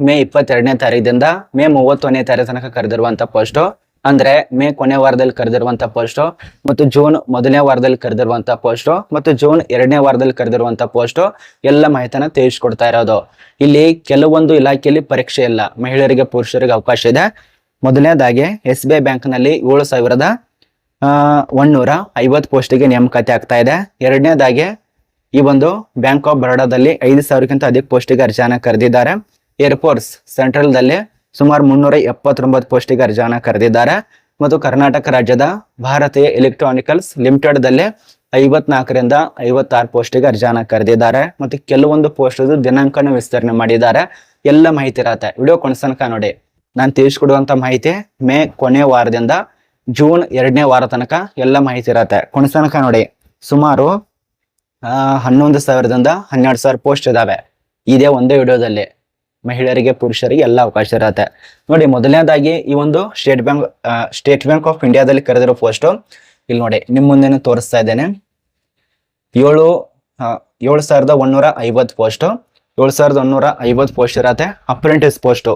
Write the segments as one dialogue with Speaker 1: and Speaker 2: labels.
Speaker 1: ಮೇ 22ನೇ ತಾರೀಕಿಂದ ಮೇ 31ನೇ ತಾರೀಕು ತನಕ ಕರೆದಿರುವಂತ ಪೋಸ್ಟ್, ಅಂದ್ರೆ ಮೇ ಕೊನೆ ವಾರದಲ್ಲಿ ಕರೆದಿರುವಂತ ಪೋಸ್ಟ್ ಮತ್ತು ಜೂನ್ ಮೊದಲನೇ ವಾರದಲ್ಲಿ ಕರೆದಿರುವಂತ ಪೋಸ್ಟ್ ಮತ್ತು ಜೂನ್ 2ನೇ ವಾರದಲ್ಲಿ ಕರೆದಿರುವಂತ ಪೋಸ್ಟ್ ಎಲ್ಲ ಮಾಹಿತಿನ ತಿಳಿಸ್ಕೊಡ್ತಾ ಇರೋದು. ಇಲ್ಲಿ ಕೆಲವೊಂದು ಇಲಾಖೆಯಲ್ಲಿ ಪರೀಕ್ಷೆ ಇಲ್ಲ, ಮಹಿಳೆಯರಿಗೆ ಪುರುಷರಿಗೆ ಅವಕಾಶ ಇದೆ. ಮೊದಲನೇದಾಗಿ SBI ಬ್ಯಾಂಕ್ ನಲ್ಲಿ 7,150 ಪೋಸ್ಟಿಗೆ ನೇಮಕಾತಿ ಆಗ್ತಾ ಇದೆ. ಎರಡನೇದಾಗಿ ಈ ಒಂದು ಬ್ಯಾಂಕ್ ಆಫ್ ಬರೋಡಾದಲ್ಲಿ 5,000ಕ್ಕಿಂತ ಅಧಿಕ ಪೋಸ್ಟಿಗೆ ಅರ್ಜಿಯನ್ನ ಕರೆದಿದ್ದಾರೆ. ಏರ್ಫೋರ್ಸ್ ಸೆಂಟ್ರಲ್ ದಲ್ಲಿ ಸುಮಾರು 379 ಪೋಸ್ಟಿಗೆ ಅರ್ಜಿಯನ್ನ ಕರೆದಿದ್ದಾರೆ. ಮತ್ತು ಕರ್ನಾಟಕ ರಾಜ್ಯದ ಭಾರತೀಯ ಎಲೆಕ್ಟ್ರಾನಿಕಲ್ಸ್ ಲಿಮಿಟೆಡ್ ದಲ್ಲಿ 54ರಿಂದ 56 ಪೋಸ್ಟಿಗೆ ಅರ್ಜಿಯನ್ನ ಕರೆದಿದ್ದಾರೆ. ಮತ್ತು ಕೆಲವೊಂದು ಪೋಸ್ಟ್ ದಿನಾಂಕನ ವಿಸ್ತರಣೆ ಮಾಡಿದ್ದಾರೆ. ಎಲ್ಲ ಮಾಹಿತಿ ಇರತ್ತೆ, ವಿಡಿಯೋ ಕೊನೆತನಕ ನೋಡಿ. ನಾನು ತಿಳಿಸ್ಕೊಡುವಂತ ಮಾಹಿತಿ ಮೇ ಕೊನೆ ವಾರದಿಂದ ಜೂನ್ 2ನೇ ವಾರ ತನಕ ಎಲ್ಲ ಮಾಹಿತಿ ಇರತ್ತೆ, ಕೊನೆತನಕ ನೋಡಿ. ಸುಮಾರು 11,000ದಿಂದ 12,000 ಪೋಸ್ಟ್ ಇದಾವೆ ಇದೇ ಒಂದೇ ವಿಡಿಯೋದಲ್ಲಿ. ಮಹಿಳೆಯರಿಗೆ ಪುರುಷರಿಗೆ ಎಲ್ಲ ಅವಕಾಶ ಇರತ್ತೆ ನೋಡಿ. ಮೊದಲನೇದಾಗಿ ಈ ಒಂದು ಸ್ಟೇಟ್ ಬ್ಯಾಂಕ್ ಆಫ್ ಇಂಡಿಯಾದಲ್ಲಿ ಕರೆದಿರೋ ಪೋಸ್ಟ್ ಇಲ್ಲಿ ನೋಡಿ, ನಿಮ್ ಮುಂದೆನೆ ತೋರಿಸ್ತಾ ಇದ್ದೇನೆ. 7,150 ಪೋಸ್ಟ್, 7,150 ಪೋಸ್ಟ್ ಇರತ್ತೆ. ಅಪ್ರೆಂಟಿಸ್ ಪೋಸ್ಟ್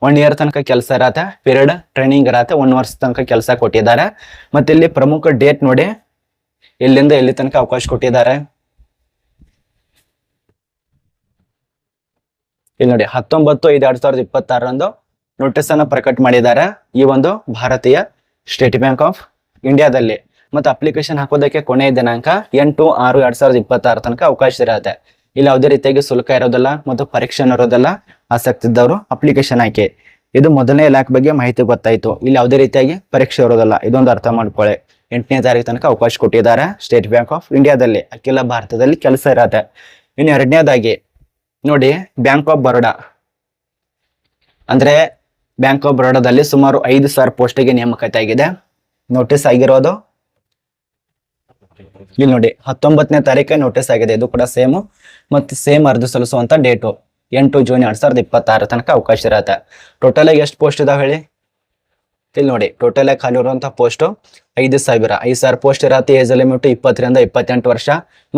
Speaker 1: 1 ಇಯರ್ ತನಕ ಕೆಲಸ ಇರತ್ತೆ, ಪೀರಿಯಡ್ ಟ್ರೈನಿಂಗ್ ಇರತ್ತೆ, 1 ವರ್ಷ ತನಕ ಕೆಲಸ ಕೊಟ್ಟಿದ್ದಾರೆ. ಮತ್ತೆ ಇಲ್ಲಿ ಪ್ರಮುಖ ಡೇಟ್ ನೋಡಿ, ಎಲ್ಲಿಂದ ಎಲ್ಲಿ ತನಕ ಅವಕಾಶ ಕೊಟ್ಟಿದ್ದಾರೆ. ಇಲ್ಲಿ ನೋಡಿ 19/5/2026 ನೋಟಿಸ್ ಅನ್ನ ಪ್ರಕಟ ಮಾಡಿದ್ದಾರೆ ಈ ಒಂದು ಭಾರತೀಯ ಸ್ಟೇಟ್ ಬ್ಯಾಂಕ್ ಆಫ್ ಇಂಡಿಯಾದಲ್ಲಿ. ಮತ್ತೆ ಅಪ್ಲಿಕೇಶನ್ ಹಾಕೋದಕ್ಕೆ ಕೊನೆಯ ದಿನಾಂಕ 8/6/2026 ತನಕ ಅವಕಾಶ ಇರುತ್ತೆ. ಇಲ್ಲಿ ಯಾವುದೇ ರೀತಿಯಾಗಿ ಶುಲ್ಕ ಇರೋದಿಲ್ಲ ಮತ್ತು ಪರೀಕ್ಷೆ ಇರೋದಿಲ್ಲ. ಆಸಕ್ತಿ ಇದ್ದವರು ಅಪ್ಲಿಕೇಶನ್ ಹಾಕಿ. ಇದು ಮೊದಲನೇ ಇಲಾಖೆ ಬಗ್ಗೆ ಮಾಹಿತಿ ಗೊತ್ತಾಯ್ತು. ಇಲ್ಲಿ ಯಾವುದೇ ರೀತಿಯಾಗಿ ಪರೀಕ್ಷೆ ಇರೋದಿಲ್ಲ, ಇದೊಂದು ಅರ್ಥ ಮಾಡ್ಕೊಳ್ಳಿ. 8ನೇ ತಾರೀಕು ತನಕ ಅವಕಾಶ ಕೊಟ್ಟಿದ್ದಾರೆ ಸ್ಟೇಟ್ ಬ್ಯಾಂಕ್ ಆಫ್ ಇಂಡಿಯಾದಲ್ಲಿ. ಅಖಿಲ ಭಾರತದಲ್ಲಿ ಕೆಲಸ ಇರತ್ತೆ. ಇನ್ನು ಎರಡನೇದಾಗಿ ನೋಡಿ, ಬ್ಯಾಂಕ್ ಆಫ್ ಬರೋಡಾ ಅಂದ್ರೆ ಬ್ಯಾಂಕ್ ಆಫ್ ಬರೋಡಾದಲ್ಲಿ ಸುಮಾರು 5,000 ಪೋಸ್ಟಿಗೆ ನೇಮಕಾತಿ ಆಗಿದೆ. ನೋಟಿಸ್ ಆಗಿರೋದು ಇಲ್ಲಿ ನೋಡಿ, 19ನೇ ತಾರೀಕೆ ನೋಟಿಸ್ ಆಗಿದೆ. ಇದು ಕೂಡ ಸೇಮ್ ಮತ್ತು ಸೇಮ್ ಅರ್ಜಿ ಸಲ್ಲಿಸುವಂತ ಡೇಟು 8 ಜೂನ್ 2026 ತನಕ ಅವಕಾಶ ಇರತ್ತೆ. ಟೋಟಲ್ ಆಗಿ ಎಷ್ಟು ಪೋಸ್ಟ್ ಇದಾವೆ ಹೇಳಿ. ಇಲ್ಲಿ ನೋಡಿ, ಟೋಟಲ್ ಆಗಿ ಖಾಲಿ ಇರುವಂತಹ ಪೋಸ್ಟ್ 5,000 ಪೋಸ್ಟ್ ಇರತ್ತೆ. ಏಜ್ ಲಿಮಿಟ್ 20ರಿಂದ 28 ವರ್ಷ.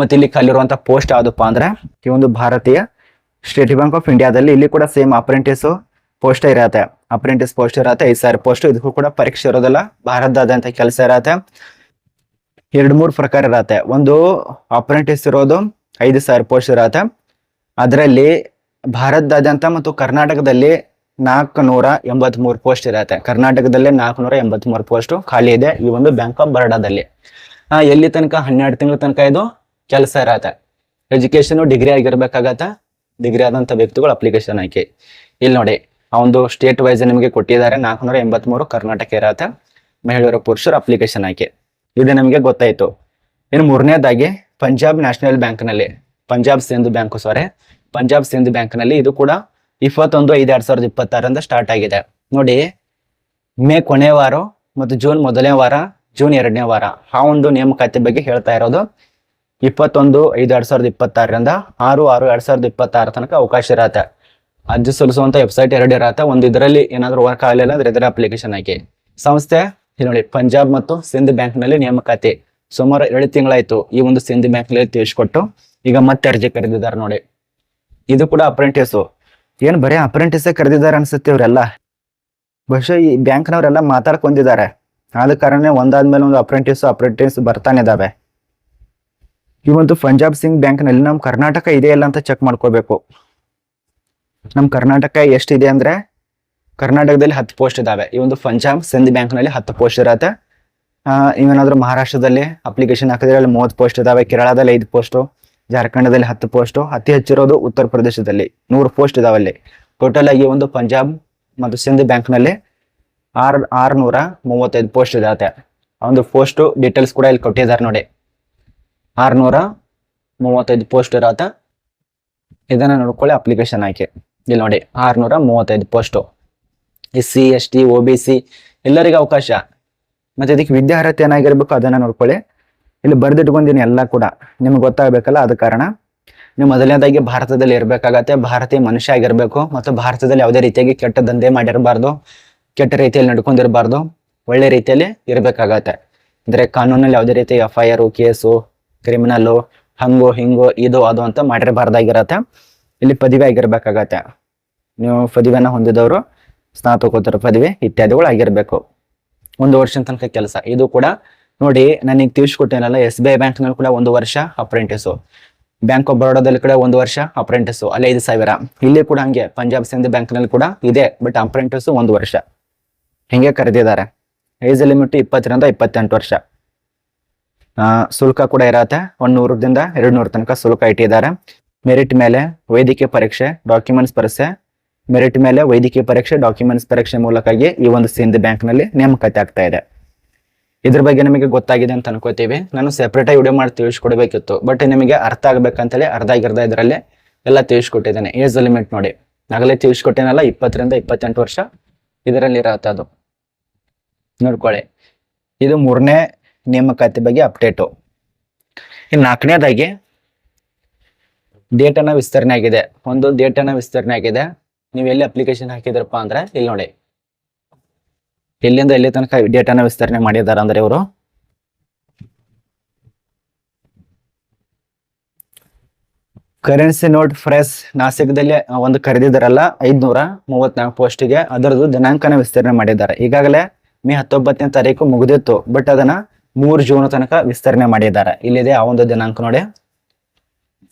Speaker 1: ಮತ್ತೆ ಇಲ್ಲಿ ಖಾಲಿ ಇರುವಂತಹ ಪೋಸ್ಟ್ ಯಾವ್ದಪ್ಪ ಅಂದ್ರೆ ಈ ಒಂದು ಭಾರತೀಯ ಸ್ಟೇಟ್ ಬ್ಯಾಂಕ್ ಆಫ್ ಇಂಡಿಯಾದಲ್ಲಿ. ಇಲ್ಲಿ ಕೂಡ ಸೇಮ್ ಅಪ್ರೆಂಟಿಸ್ ಪೋಸ್ಟ್ ಇರತ್ತೆ. ಅಪ್ರೆಂಟಿಸ್ ಪೋಸ್ಟ್ ಇರತ್ತೆ 5,000 ಪೋಸ್ಟ್. ಇದಕ್ಕೂ ಕೂಡ ಪರೀಕ್ಷೆ ಇರೋದಿಲ್ಲ, ಭಾರತದಾದ್ಯಂತ ಕೆಲಸ ಇರತ್ತೆ. 2-3 ಪ್ರಕಾರ ಇರತ್ತೆ. ಒಂದು ಅಪ್ರೆಂಟಿಸ್ ಇರೋದು 5,000 ಪೋಸ್ಟ್ ಇರತ್ತೆ. ಅದರಲ್ಲಿ ಭಾರತದಾದ್ಯಂತ ಮತ್ತು ಕರ್ನಾಟಕದಲ್ಲಿ 483 ಪೋಸ್ಟ್ ಇರತ್ತೆ. ಕರ್ನಾಟಕದಲ್ಲಿ 483 ಪೋಸ್ಟ್ ಖಾಲಿ ಇದೆ ಈ ಒಂದು ಬ್ಯಾಂಕ್ ಆಫ್ ಬರೋಡಾದಲ್ಲಿ. ಎಲ್ಲಿ ತನಕ 12 ತಿಂಗಳ ತನಕ ಇದು ಕೆಲಸ ಇರತ್ತೆ. Education degree ಆಗಿರ್ಬೇಕಾಗತ್ತೆ. ಡಿಗ್ರಿ ಆದಂತ ವ್ಯಕ್ತಿಗಳು ಅಪ್ಲಿಕೇಶನ್ ಹಾಕಿ. ಇಲ್ಲಿ ನೋಡಿ, ಆ ಒಂದು ಸ್ಟೇಟ್ ವೈಸ್ ನಿಮಗೆ ಕೊಟ್ಟಿದ್ದಾರೆ. 483 ಕರ್ನಾಟಕ ಇರತ್ತೆ. ಮಹಿಳೆಯರು ಪುರುಷರು ಅಪ್ಲಿಕೇಶನ್ ಹಾಕಿ. ಇದು ನಮಗೆ ಗೊತ್ತಾಯ್ತು. ಇನ್ನು ಮೂರನೇದಾಗಿ ಪಂಜಾಬ್ ನ್ಯಾಷನಲ್ ಬ್ಯಾಂಕ್ ನಲ್ಲಿ, ಪಂಜಾಬ್ ಸಿಂಧ್ ಬ್ಯಾಂಕ್ ನಲ್ಲಿ ಇದು ಕೂಡ 21/5/2026 ಸ್ಟಾರ್ಟ್ ಆಗಿದೆ ನೋಡಿ. ಮೇ ಕೊನೆ ವಾರ ಮತ್ತು ಜೂನ್ ಮೊದಲನೇ ವಾರ, ಜೂನ್ 2ನೇ ವಾರ ಆ ಒಂದು ನೇಮಕಾತಿ ಬಗ್ಗೆ ಹೇಳ್ತಾ ಇರೋದು. 21/5/2026 6/6/2026 ತನಕ ಅವಕಾಶ ಇರತ್ತೆ. ಅರ್ಜಿ ಸಲ್ಲಿಸುವಂತ ವೆಬ್ಸೈಟ್ 2 ಇರತ್ತೆ. ಒಂದು ಇದರಲ್ಲಿ ಏನಾದ್ರು ವರ್ಕ್ ಆಗಲಿಲ್ಲ ಅಂದ್ರೆ ಇದರ ಅಪ್ಲಿಕೇಶನ್ ಹಾಕಿ. ಸಂಸ್ಥೆ ನೋಡಿ, ಪಂಜಾಬ್ ಮತ್ತು ಸಿಂಧ್ ಬ್ಯಾಂಕ್ ನಲ್ಲಿ ನೇಮಕಾತಿ ಸುಮಾರು 2 ತಿಂಗಳಾಯ್ತು ಈ ಒಂದು ಸಿಂಧ್ ಬ್ಯಾಂಕ್ ನಲ್ಲಿ ತಿಳಿಸ್ಕೊಟ್ಟು. ಈಗ ಮತ್ತೆ ಅರ್ಜಿ ಕರೆದಿದ್ದಾರೆ ನೋಡಿ. ಇದು ಕೂಡ ಅಪ್ರೆಂಟಿಸ್. ಏನ್ ಬರೀ ಅಪ್ರೆಂಟಿಸ್ ಕರೆದಿದ್ದಾರೆ ಅನ್ಸುತ್ತೆ ಇವರೆಲ್ಲ. ಬಹುಶಃ ಈ ಬ್ಯಾಂಕ್ನವರೆಲ್ಲ ಮಾತಾಡ್ಕೊಂಡಿದ್ದಾರೆ. ಆದ ಕಾರಣ ಒಂದಾದ್ಮೇಲೆ ಒಂದು ಅಪ್ರೆಂಟಿಸ್ ಬರ್ತಾನೆ ಇದಾವೆ. ಈ ಒಂದು ಪಂಜಾಬ್ ಸಿಂಗ್ ಬ್ಯಾಂಕ್ ನಲ್ಲಿ ನಮ್ ಕರ್ನಾಟಕ ಇದೆ ಇಲ್ಲ ಅಂತ ಚೆಕ್ ಮಾಡ್ಕೋಬೇಕು. ನಮ್ ಕರ್ನಾಟಕ ಎಷ್ಟಿದೆ ಅಂದ್ರೆ ಕರ್ನಾಟಕದಲ್ಲಿ 10 ಪೋಸ್ಟ್ ಇದಾವೆ. ಈ ಒಂದು ಪಂಜಾಬ್ ಸಿಂಧ್ ಬ್ಯಾಂಕ್ ನಲ್ಲಿ 10 ಪೋಸ್ಟ್ ಇರತ್ತೆ. ಇವೇನಾದ್ರೂ ಮಹಾರಾಷ್ಟ್ರದಲ್ಲಿ ಅಪ್ಲಿಕೇಶನ್ ಹಾಕಿದ್ರೆ ಅಲ್ಲಿ 30 ಪೋಸ್ಟ್ ಇದಾವೆ. ಕೇರಳದಲ್ಲಿ 5 ಪೋಸ್ಟ್, ಜಾರ್ಖಂಡದಲ್ಲಿ 10 ಪೋಸ್ಟ್, ಅತಿ ಹೆಚ್ಚಿರೋದು ಉತ್ತರ ಪ್ರದೇಶದಲ್ಲಿ 100 ಪೋಸ್ಟ್ ಇದಾವಲ್ಲಿ. ಟೋಟಲ್ ಆಗಿ ಒಂದು ಪಂಜಾಬ್ ಮತ್ತು ಸಿಂಧ್ ಬ್ಯಾಂಕ್ ನಲ್ಲಿ 635 ಪೋಸ್ಟ್ ಇರತ್ತೆ. ಆ ಒಂದು ಪೋಸ್ಟ್ ಡೀಟೇಲ್ಸ್ ಕೂಡ ಇಲ್ಲಿ ಕೊಟ್ಟಿದ್ದಾರೆ ನೋಡಿ. 635 ಪೋಸ್ಟ್ ಇರತ್ತೆ. ಇದನ್ನ ನೋಡ್ಕೊಳ್ಳಿ, ಅಪ್ಲಿಕೇಶನ್ ಹಾಕಿ. ಇಲ್ಲಿ ನೋಡಿ 635 ಪೋಸ್ಟ್. SC ST OBC ಎಲ್ಲರಿಗೂ ಅವಕಾಶ. ಮತ್ತೆ ಇದಕ್ಕೆ ವಿದ್ಯಾರ್ಹತೆ ಏನಾಗಿರ್ಬೇಕು ಅದನ್ನ ನೋಡ್ಕೊಳ್ಳಿ. ಇಲ್ಲಿ ಬರ್ದಿಟ್ಕೊಂಡಿನಿ ಎಲ್ಲ ಕೂಡ ನಿಮ್ಗೆ ಗೊತ್ತಾಗಬೇಕಲ್ಲ. ಆದ ಕಾರಣ ನೀವು ಮೊದಲನೇದಾಗಿ ಭಾರತದಲ್ಲಿ ಇರಬೇಕಾಗತ್ತೆ. ಭಾರತೀಯ ಮನುಷ್ಯ ಆಗಿರ್ಬೇಕು ಮತ್ತು ಭಾರತದಲ್ಲಿ ಯಾವುದೇ ರೀತಿಯಾಗಿ ಕೆಟ್ಟ ದಂಧೆ ಮಾಡಿರಬಾರ್ದು, ಕೆಟ್ಟ ರೀತಿಯಲ್ಲಿ ನಡ್ಕೊಂಡಿರಬಾರ್ದು, ಒಳ್ಳೆ ರೀತಿಯಲ್ಲಿ ಇರಬೇಕಾಗತ್ತೆ. ಅಂದ್ರೆ ಕಾನೂನಲ್ಲಿ ಯಾವುದೇ ರೀತಿ FIR ಕೇಸು ಕ್ರಿಮಿನಲ್ ಹಂಗೋ ಹಿಂಗೋ ಇದು ಅದು ಅಂತ ಮಾಡಿರಬಾರ್ದಾಗಿರತ್ತೆ. ಇಲ್ಲಿ ಪದವಿ ಆಗಿರ್ಬೇಕಾಗತ್ತೆ. ನೀವು ಪದವಿಯನ್ನ ಹೊಂದಿದವರು, ಸ್ನಾತಕೋತ್ತರ ಪದವಿ ಇತ್ಯಾದಿಗಳು ಆಗಿರ್ಬೇಕು. 1 ವರ್ಷದ ತನಕ ಕೆಲಸ. ಇದು ಕೂಡ ನೋಡಿ ನನಗೆ ತಿಳಿಸ್ಕೊಟ್ಟೇನಲ್ಲ, SBI ಬ್ಯಾಂಕ್ ನಲ್ಲಿ ಕೂಡ 1 ವರ್ಷ ಅಪ್ರೆಂಟಿಸು, ಬ್ಯಾಂಕ್ ಆಫ್ ಬರೋಡಾದಲ್ಲಿ ಕೂಡ 1 ವರ್ಷ ಅಪ್ರೆಂಟಿಸು, ಅಲ್ಲಿ 5,000. ಇಲ್ಲಿ ಕೂಡ ಹಂಗೆ ಪಂಜಾಬ್ ಸಿಂಧ್ ಬ್ಯಾಂಕ್ ನಲ್ಲಿ ಕೂಡ ಇದೆ, ಬಟ್ ಅಪ್ರೆಂಟಿಸು 1 ವರ್ಷ ಹಿಂಗೆ ಕರೆದಿದ್ದಾರೆ. ಏಜ್ ಲಿಮಿಟ್ 20 ರಿಂದ 28 ವರ್ಷ. ಶುಲ್ಕ ಕೂಡ ಇರತ್ತೆ, 100 ದಿಂದ 200 ತನಕ ಶುಲ್ಕ ಇಟ್ಟಿದ್ದಾರೆ. ಮೆರಿಟ್ ಮೇಲೆ ವೈದ್ಯಕೀಯ ಪರೀಕ್ಷೆ, ಡಾಕ್ಯುಮೆಂಟ್ಸ್ ಪರೀಕ್ಷೆ, ಮೆರಿಟ್ ಮೇಲೆ ವೈದ್ಯಕೀಯ ಪರೀಕ್ಷೆ, ಡಾಕ್ಯುಮೆಂಟ್ಸ್ ಪರೀಕ್ಷೆ ಮೂಲಕವಾಗಿ ಈ ಒಂದು ಸಿಂಧ್ ಬ್ಯಾಂಕ್ ನಲ್ಲಿ ನೇಮಕಾತಿ ಆಗ್ತಾ ಇದೆ. ಇದ್ರ ಬಗ್ಗೆ ನಿಮಗೆ ಗೊತ್ತಾಗಿದೆ ಅಂತ ಅನ್ಕೋತೀವಿ. ನಾನು ಸೆಪರೇಟ್ ಆಗಿ ವಿಡಿಯೋ ಮಾಡಿ ತಿಳಿಸ್ಕೊಡ್ಬೇಕಿತ್ತು, ಬಟ್ ನಿಮಗೆ ಅರ್ಥ ಆಗ್ಬೇಕಂತೇಳಿ ಅರ್ಧ ಇದರಲ್ಲಿ ಎಲ್ಲ ತಿಳಿಸ್ಕೊಟ್ಟಿದ್ದೇನೆ. ಏಜ್ ಲಿಮಿಟ್ ನೋಡಿ ಆಗಲೇ ತಿಳಿಸ್ಕೊಟ್ಟೇನಲ್ಲ, 20 ರಿಂದ 28 ವರ್ಷ ಇದರಲ್ಲಿ ಇರತ್ತೆ, ಅದು ನೋಡ್ಕೊಳ್ಳಿ. ಇದು 3ನೇ ನೇಮಕಾತಿ ಬಗ್ಗೆ ಅಪ್ಡೇಟು. ಇನ್ನು 4ನೇದಾಗಿ ಡೇಟ್ ಅನ್ನ ವಿಸ್ತರಣೆ ಆಗಿದೆ. ಒಂದು ಡೇಟ್ ಅನ್ನ ವಿಸ್ತರಣೆ ಆಗಿದೆ. ನೀವು ಎಲ್ಲಿ ಅಪ್ಲಿಕೇಶನ್ ಹಾಕಿದ್ರಪ್ಪ ಅಂದ್ರೆ ಇಲ್ಲಿ ನೋಡಿ, ಎಲ್ಲಿಂದ ಎಲ್ಲಿ ತನಕ ಡೇಟ್ ಅನ್ನ ವಿಸ್ತರಣೆ ಮಾಡಿದ್ದಾರೆ ಅಂದ್ರೆ ಇವರು ಕರೆನ್ಸಿ ನೋಟ್ ಫ್ರೆಸ್ ನಾಸಿಕ್ದಲ್ಲಿ ಒಂದು ಕರೆದಿದ್ದಾರಲ್ಲ 534 ಪೋಸ್ಟಿಗೆ, ಅದರದ್ದು ದಿನಾಂಕನ ವಿಸ್ತರಣೆ ಮಾಡಿದ್ದಾರೆ. ಈಗಾಗಲೇ ಮೇ 19ನೇ ತಾರೀಕು ಮುಗಿದಿತ್ತು, ಬಟ್ ಅದನ್ನ 3 ಜೂನ್ ತನಕ ವಿಸ್ತರಣೆ ಮಾಡಿದ್ದಾರೆ. ಇಲ್ಲಿದೆ ಆ ಒಂದು ದಿನಾಂಕ ನೋಡಿ,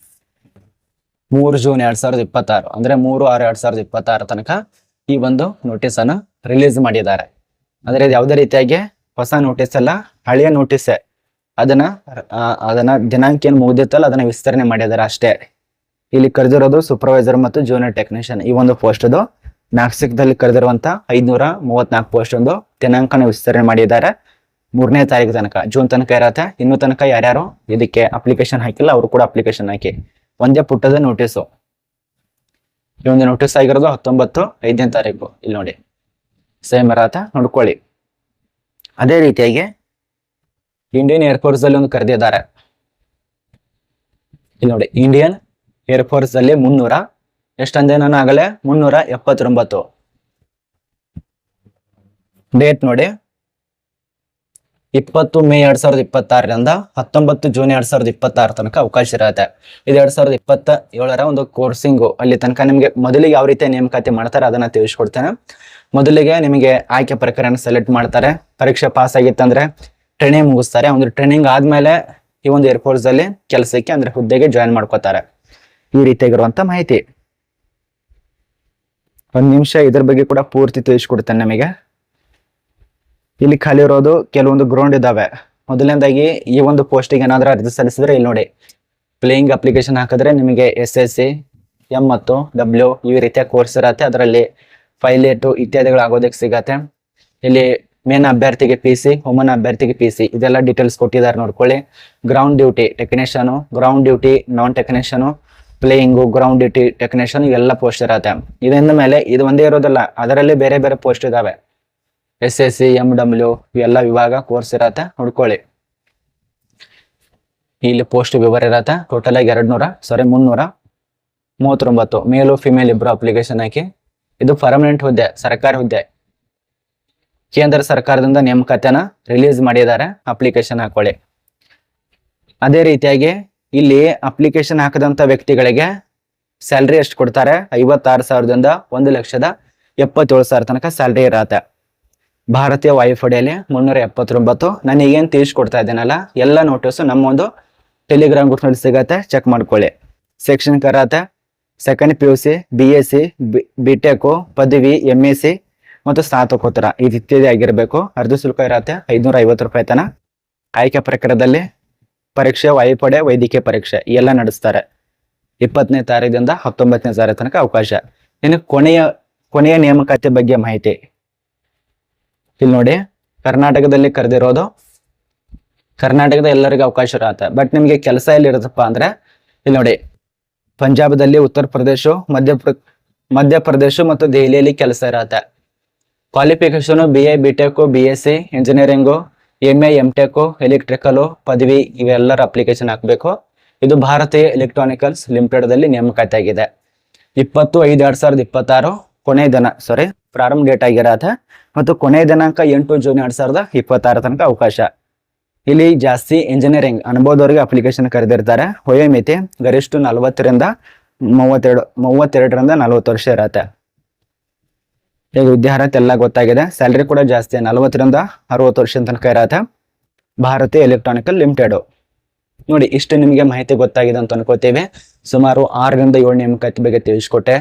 Speaker 1: 3 ಜೂನ್ 2026, ಅಂದ್ರೆ 3/6/2026 ತನಕ ಈ ಒಂದು ನೋಟಿಸ್ ಅನ್ನು ರಿಲೀಸ್ ಮಾಡಿದ್ದಾರೆ. ಅಂದ್ರೆ ಇದು ಯಾವುದೇ ರೀತಿಯಾಗಿ ಹೊಸ ನೋಟಿಸ್ ಅಲ್ಲ, ಹಳೆಯ ನೋಟಿಸ್. ಅದನ್ನ ದಿನಾಂಕ ಏನ್ ಮುಗ್ದಿತ್ತಲ್ಲ ಅದನ್ನ ವಿಸ್ತರಣೆ ಮಾಡಿದ್ದಾರೆ ಅಷ್ಟೇ. ಇಲ್ಲಿ ಕರೆದಿರೋದು ಸೂಪರ್ವೈಸರ್ ಮತ್ತು ಜೂನಿಯರ್ ಟೆಕ್ನಿಷಿಯನ್ ಈ ಒಂದು ಪೋಸ್ಟ್. ಅದು ನಾಸಿಕ್ದಲ್ಲಿ ಕರೆದಿರುವಂತ 534 ಪೋಸ್ಟ್ ಒಂದು ದಿನಾಂಕನ ವಿಸ್ತರಣೆ ಮಾಡಿದ್ದಾರೆ 3ನೇ ತಾರೀಕು ತನಕ, ಜೂನ್ ತನಕ ಇರತ್ತೆ. ಇನ್ನು ತನಕ ಯಾರ್ಯಾರು ಇದಕ್ಕೆ ಅಪ್ಲಿಕೇಶನ್ ಹಾಕಿಲ್ಲ ಅವರು ಕೂಡ ಅಪ್ಲಿಕೇಶನ್ ಹಾಕಿ. ಒಂದೇ ಪುಟ್ಟದ ನೋಟಿಸು. ಈ ಒಂದು ನೋಟಿಸ್ ಆಗಿರೋದು 19/5ನೇ ತಾರೀಕು. ಇಲ್ಲಿ ನೋಡಿ ಸೇಮ್ ಇರತ್ತೆ, ನೋಡ್ಕೊಳ್ಳಿ. ಅದೇ ರೀತಿಯಾಗಿ ಇಂಡಿಯನ್ ಏರ್ಫೋರ್ಸ್ ಅಲ್ಲಿ ಒಂದು ಕರೆದಿದ್ದಾರೆ. ಇಲ್ಲಿ ನೋಡಿ, ಇಂಡಿಯನ್ ಏರ್ಫೋರ್ಸ್ ಅಲ್ಲಿ 300 ಎಷ್ಟಂದೆ ನಾನು ಆಗಲೇ 379. ಡೇಟ್ ನೋಡಿ, 20 ಮೇ 2026ರಿಂದ 19 ಜೂನ್ 2026 ತನಕ ಅವಕಾಶ ಇರುತ್ತೆ. ಇದು 2027ರ ಒಂದು ಕೋರ್ಸಿಂಗು. ಅಲ್ಲಿ ತನಕ ನಿಮಗೆ ಮೊದಲಿಗೆ ಯಾವ ರೀತಿಯ ನೇಮಕಾತಿ ಮಾಡ್ತಾರೆ ಅದನ್ನ ತಿಳಿಸ್ಕೊಡ್ತೇನೆ. ಮೊದಲಿಗೆ ನಿಮಗೆ ಆಯ್ಕೆ ಪ್ರಕ್ರಿಯೆಯನ್ನು ಸೆಲೆಕ್ಟ್ ಮಾಡ್ತಾರೆ. ಪರೀಕ್ಷೆ ಪಾಸ್ ಆಗಿತ್ತಂದ್ರೆ ಟ್ರೈನಿಂಗ್ ಮುಗಿಸ್ತಾರೆ. ಒಂದು ಟ್ರೈನಿಂಗ್ ಆದ್ಮೇಲೆ ಈ ಒಂದು ಏರ್ಫೋರ್ಸ್ ಅಲ್ಲಿ ಕೆಲಸಕ್ಕೆ ಅಂದ್ರೆ ಹುದ್ದೆಗೆ ಜಾಯಿನ್ ಮಾಡ್ಕೋತಾರೆ. ಈ ರೀತಿಯಾಗಿರುವಂತ ಮಾಹಿತಿ. 1 ನಿಮಿಷ ಇದ್ರ ಬಗ್ಗೆ ಕೂಡ ಪೂರ್ತಿ ತಿಳಿಸ್ಕೊಡ್ತೇನೆ ನಿಮಗೆ. ಇಲ್ಲಿ ಖಾಲಿ ಇರೋದು ಕೆಲವೊಂದು ಗ್ರೌಂಡ್ ಇದಾವೆ. ಮೊದಲನೇದಾಗಿ ಈ ಒಂದು ಪೋಸ್ಟಿಗೆ ಏನಾದ್ರೂ ಅರ್ಜಿ ಸಲ್ಲಿಸಿದ್ರೆ ಇಲ್ಲಿ ನೋಡಿ, ಪ್ಲೇಯಿಂಗ್ ಅಪ್ಲಿಕೇಶನ್ ಹಾಕಿದ್ರೆ ನಿಮಗೆ SSC, M ಮತ್ತು W ಈ ರೀತಿಯ ಕೋರ್ಸ್ ಇರತ್ತೆ. ಅದರಲ್ಲಿ ಪೈಲಟ್ ಇತ್ಯಾದಿಗಳು ಆಗೋದಕ್ಕೆ ಸಿಗತ್ತೆ. ಇಲ್ಲಿ ಮೇನ್ ಅಭ್ಯರ್ಥಿಗೆ PC, ವುಮನ್ ಅಭ್ಯರ್ಥಿಗೆ PC, ಇದೆಲ್ಲ ಡೀಟೇಲ್ಸ್ ಕೊಟ್ಟಿದ್ದಾರೆ ನೋಡ್ಕೊಳ್ಳಿ. Ground duty technician, ground duty non technician, playing, ground duty technician ಇವೆಲ್ಲ ಪೋಸ್ಟ್ ಇರತ್ತೆ. ಇದರಿಂದ ಮೇಲೆ ಇದು ಒಂದೇ ಇರೋದಿಲ್ಲ, ಅದರಲ್ಲಿ ಬೇರೆ ಬೇರೆ ಪೋಸ್ಟ್ ಇದಾವೆ. SSC, MW ಇವೆಲ್ಲ ವಿಭಾಗ ಕೋರ್ಸ್ ಇರತ್ತೆ, ನೋಡ್ಕೊಳ್ಳಿ. ಇಲ್ಲಿ ಪೋಸ್ಟ್ ವಿವರ ಇರತ್ತೆ. ಟೋಟಲ್ ಆಗಿ 339 ಮೇಲು ಫಿಮೇಲ್ ಇಬ್ರು ಅಪ್ಲಿಕೇಶನ್ ಹಾಕಿ. ಇದು ಪರ್ಮನೆಂಟ್ ಹುದ್ದೆ, ಸರ್ಕಾರಿ ಹುದ್ದೆ. ಕೇಂದ್ರ ಸರ್ಕಾರದಿಂದ ನೇಮಕಾತಿಯನ್ನ ರಿಲೀಸ್ ಮಾಡಿದ್ದಾರೆ. ಅಪ್ಲಿಕೇಶನ್ ಹಾಕೊಳ್ಳಿ. ಅದೇ ರೀತಿಯಾಗಿ ಇಲ್ಲಿ ಅಪ್ಲಿಕೇಶನ್ ಹಾಕದಂತ ವ್ಯಕ್ತಿಗಳಿಗೆ ಸ್ಯಾಲ್ರಿ ಎಷ್ಟು ಕೊಡ್ತಾರೆ? 56,000ದಿಂದ 1,77,000 ತನಕ ಸ್ಯಾಲ್ರಿ ಇರತ್ತೆ. ಭಾರತೀಯ ವಾಯುಪಡೆಯಲ್ಲಿ 379. ನಾನು ಈಗೇನು ತಿಳಿಸ್ಕೊಡ್ತಾ ಇದ್ದೇನಲ್ಲ, ಎಲ್ಲ ನೋಟಿಸ್ ನಮ್ಮ ಒಂದು ಟೆಲಿಗ್ರಾಮ್ ಗ್ರೂಪ್ ನಲ್ಲಿ ಸಿಗತ್ತೆ, ಚೆಕ್ ಮಾಡ್ಕೊಳ್ಳಿ. ಸೆಕ್ಷನ್ ಇರತ್ತೆ, ಸೆಕೆಂಡ್ PUC, BSc, BTech, ಪದವಿ, MSc ಮತ್ತು ಸ್ನಾತಕೋತ್ತರ ಇದು ಇತ್ಯಾದಿ ಆಗಿರ್ಬೇಕು. ಅರ್ಜಿ ಶುಲ್ಕ ಇರತ್ತೆ 550 ರೂಪಾಯಿ ತನ. ಆಯ್ಕೆ ಪ್ರಕ್ರಿಯೆಯಲ್ಲಿ ಪರೀಕ್ಷೆ, ವಾಯುಪಡೆ, ವೈದ್ಯಕೀಯ ಪರೀಕ್ಷೆ ಎಲ್ಲ ನಡೆಸ್ತಾರೆ. 20ನೇ ತಾರೀಕಿನಿಂದ 19ನೇ ತಾರೀಕು ತನಕ ಅವಕಾಶ. ಇನ್ನು ಕೊನೆಯ ನೇಮಕಾತಿ ಬಗ್ಗೆ ಮಾಹಿತಿ ಇಲ್ಲಿ ನೋಡಿ. ಕರ್ನಾಟಕದಲ್ಲಿ ಕರೆದಿರೋದು, ಕರ್ನಾಟಕದ ಎಲ್ಲರಿಗೂ ಅವಕಾಶ ಇರತ್ತೆ. ಬಟ್ ನಿಮ್ಗೆ ಕೆಲಸ ಎಲ್ಲಿ ಇರುತ್ತಪ್ಪ ಅಂದ್ರೆ ಇಲ್ಲಿ ನೋಡಿ, ಪಂಜಾಬದಲ್ಲಿ, ಉತ್ತರ ಪ್ರದೇಶ, ಮಧ್ಯಪ್ರದೇಶ ಮತ್ತು ದೆಹಲಿಯಲ್ಲಿ ಕೆಲಸ ಇರತ್ತೆ. Qualification BA, BTech, BSc, engineering, MA, MTech, electrical ಪದವಿ ಇವೆಲ್ಲರ ಅಪ್ಲಿಕೇಶನ್ ಹಾಕಬೇಕು. ಇದು ಭಾರತೀಯ ಎಲೆಕ್ಟ್ರಾನಿಕಲ್ಸ್ ಲಿಮಿಟೆಡ್ ದಲ್ಲಿ ನೇಮಕಾತಿ ಆಗಿದೆ. 20/5/2026 ಕೊನೆಯ ದಿನ, ಪ್ರಾರಂಭ ಡೇಟ್ ಆಗಿರತ್ತೆ ಮತ್ತು ಕೊನೆಯ ದಿನಾಂಕ 8 ಜೂನ್ 2026 ತನಕ ಅವಕಾಶ. ಇಲ್ಲಿ ಜಾಸ್ತಿ ಇಂಜಿನಿಯರಿಂಗ್ ಅನುಭವದವರಿಗೆ ಅಪ್ಲಿಕೇಶನ್ ಕರೆದಿರ್ತಾರೆ. ವಯೋಮಿತಿ ಗರಿಷ್ಠ 32ರಿಂದ 40 ವರ್ಷ ಇರತ್ತೆ. ಈಗ ವಿದ್ಯಾರ್ಹತೆ ಎಲ್ಲ ಗೊತ್ತಾಗಿದೆ. ಸ್ಯಾಲರಿ ಕೂಡ ಜಾಸ್ತಿ 40ರಿಂದ 60 ವರ್ಷದ ತನಕ ಇರತ್ತೆ. ಭಾರತೀಯ ಎಲೆಕ್ಟ್ರಾನಿಕಲ್ ಲಿಮಿಟೆಡ್. ನೋಡಿ, ಇಷ್ಟು ನಿಮಗೆ ಮಾಹಿತಿ ಗೊತ್ತಾಗಿದೆ ಅಂತ ಅನ್ಕೋತೀವಿ. ಸುಮಾರು 6ರಿಂದ 7 ನೇಮಕಾತಿ ಬಗ್ಗೆ ತಿಳಿಸ್ಕೊಟ್ಟೆ.